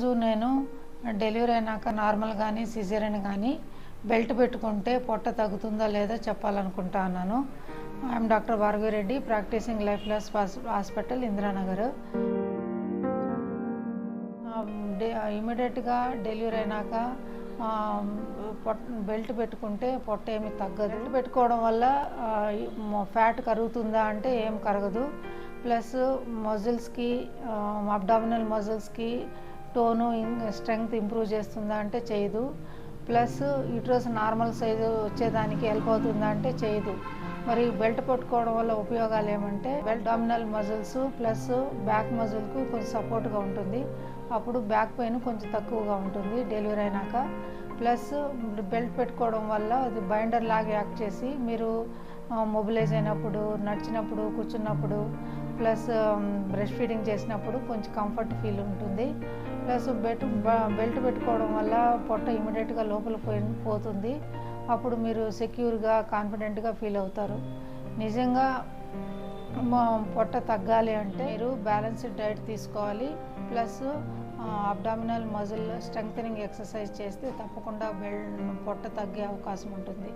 ఈరోజు నేను డెలివరీ అయినాక నార్మల్ కానీ సిజేరియన్ కానీ బెల్ట్ పెట్టుకుంటే పొట్ట తగ్గుతుందా లేదా చెప్పాలనుకుంటున్నాను. I'm doctor Bhargavi Reddy, practising life loss hospital, Indiranagar. ఇమీడియట్గా డెలివరీ అయినాక బెల్ట్ పెట్టుకుంటే పొట్ట ఏమి తగ్గదు. బెల్ట్ పెట్టుకోవడం వల్ల ఫ్యాట్ కరుగుతుందా అంటే ఏం కరగదు. ప్లస్ మజిల్స్కి, అబ్డామినల్ మజిల్స్కి టోను స్ట్రెంగ్త్ ఇంప్రూవ్ చేస్తుందా అంటే చేయదు. ప్లస్ యూట్రస్ నార్మల్ సైజు వచ్చేదానికి హెల్ప్ అవుతుందా అంటే చేయదు. మరి బెల్ట్ పెట్టుకోవడం వల్ల ఉపయోగాలు ఏమంటే అబ్డామినల్ మజిల్స్ ప్లస్ బ్యాక్ మజిల్కు కొంచెం సపోర్ట్గా ఉంటుంది. అప్పుడు బ్యాక్ పెయిన్ కొంచెం తక్కువగా ఉంటుంది డెలివరీ అయినాక. ప్లస్ బెల్ట్ పెట్టుకోవడం వల్ల అది బైండర్ లాగా యాక్ట్ చేసి మీరు మొబిలైజ్ అయినప్పుడు, నడిచినప్పుడు, కూర్చున్నప్పుడు, ప్లస్ బ్రెస్ట్ ఫీడింగ్ చేసినప్పుడు కొంచెం కంఫర్ట్ ఫీల్ ఉంటుంది. ప్లస్ బెల్ట్ పెట్టుకోవడం వల్ల పొట్ట ఇమీడియట్గా లోపల పోతుంది. అప్పుడు మీరు సెక్యూర్గా, కాన్ఫిడెంట్గా ఫీల్ అవుతారు. నిజంగా పొట్ట తగ్గాలి అంటే మీరు బ్యాలెన్స్డ్ డైట్ తీసుకోవాలి. Plus abdominal muscle strengthening exercise చేస్తే తప్పకుండా పొట్ట తగ్గే అవకాశం ఉంటుంది.